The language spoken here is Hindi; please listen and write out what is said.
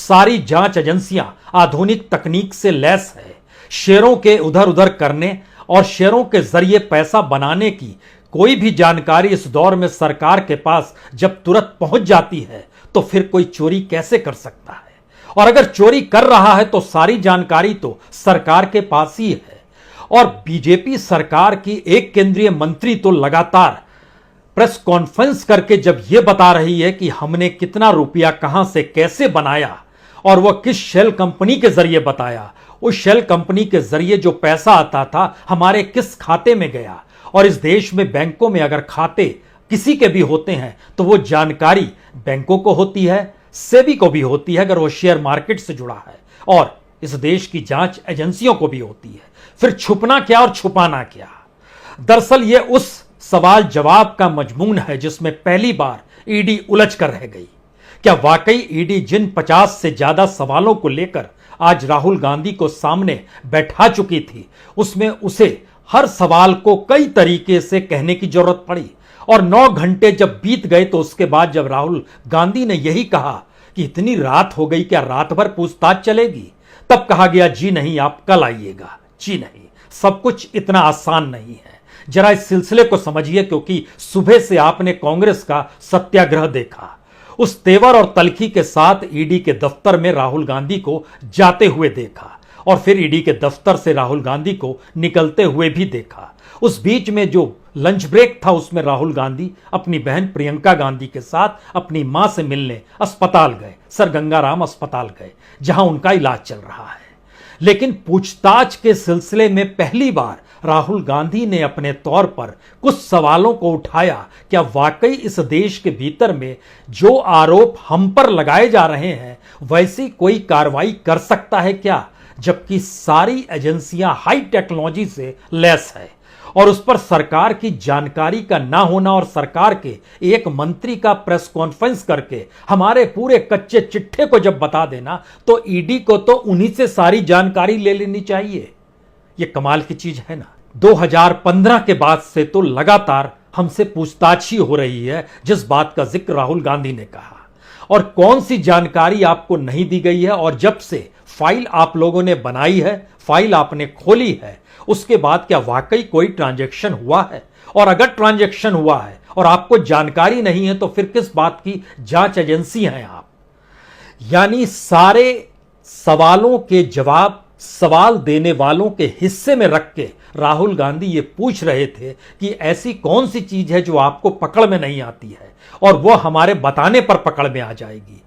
सारी जांच एजेंसियां आधुनिक तकनीक से लैस है। शेयरों के उधर उधर करने और शेयरों के जरिए पैसा बनाने की कोई भी जानकारी इस दौर में सरकार के पास जब तुरंत पहुंच जाती है तो फिर कोई चोरी कैसे कर सकता है? और अगर चोरी कर रहा है तो सारी जानकारी तो सरकार के पास ही है। और बीजेपी सरकार की एक केंद्रीय मंत्री तो लगातार प्रेस कॉन्फ्रेंस करके जब यह बता रही है कि हमने कितना रुपया कहां से कैसे बनाया और वह किस शेल कंपनी के जरिए बताया, उस शेल कंपनी के जरिए जो पैसा आता था हमारे किस खाते में गया, और इस देश में बैंकों में अगर खाते किसी के भी होते हैं तो वो जानकारी बैंकों को होती है, सेबी को भी होती है अगर वो शेयर मार्केट से जुड़ा है, और इस देश की जांच एजेंसियों को भी होती है। फिर छुपना क्या और छुपाना क्या? दरअसल ये उस सवाल जवाब का मजमून है जिसमें पहली बार ईडी उलझ कर रह गई। क्या वाकई ईडी जिन 50 से ज्यादा सवालों को लेकर आज राहुल गांधी को सामने बैठा चुकी थी, उसमें उसे हर सवाल को कई तरीके से कहने की जरूरत पड़ी? और 9 घंटे जब बीत गए तो उसके बाद जब राहुल गांधी ने यही कहा कि इतनी रात हो गई, क्या रात भर पूछताछ चलेगी, तब कहा गया जी नहीं, आप कल आइएगा। जी नहीं, सब कुछ इतना आसान नहीं है। जरा इस सिलसिले को समझिए, क्योंकि सुबह से आपने कांग्रेस का सत्याग्रह देखा। उस तेवर और तलखी के साथ ईडी के दफ्तर में राहुल गांधी को जाते हुए देखा और फिर ईडी के दफ्तर से राहुल गांधी को निकलते हुए भी देखा। उस बीच में जो लंच ब्रेक था उसमें राहुल गांधी अपनी बहन प्रियंका गांधी के साथ अपनी मां से मिलने अस्पताल गए, सर गंगाराम अस्पताल गए, जहां उनका इलाज चल रहा है। लेकिन पूछताछ के सिलसिले में पहली बार राहुल गांधी ने अपने तौर पर कुछ सवालों को उठाया। क्या वाकई इस देश के भीतर में जो आरोप हम पर लगाए जा रहे हैं वैसी कोई कार्रवाई कर सकता है क्या, जबकि सारी एजेंसियां हाई टेक्नोलॉजी से लैस है? और उस पर सरकार की जानकारी का ना होना और सरकार के एक मंत्री का प्रेस कॉन्फ्रेंस करके हमारे पूरे कच्चे चिट्ठे को जब बता देना, तो ईडी को तो उन्हीं से सारी जानकारी ले लेनी चाहिए। ये कमाल की चीज है ना। 2015 के बाद से तो लगातार हमसे पूछताछ ही हो रही है, जिस बात का जिक्र राहुल गांधी ने कहा। और कौन सी जानकारी आपको नहीं दी गई है, और जब से फाइल आप लोगों ने बनाई है, फाइल आपने खोली है, उसके बाद क्या वाकई कोई ट्रांजैक्शन हुआ है? और अगर ट्रांजैक्शन हुआ है और आपको जानकारी नहीं है तो फिर किस बात की जांच एजेंसी हैं आप? यानी सारे सवालों के जवाब सवाल देने वालों के हिस्से में रख के राहुल गांधी ये पूछ रहे थे कि ऐसी कौन सी चीज है जो आपको पकड़ में नहीं आती है और वो हमारे बताने पर पकड़ में आ जाएगी।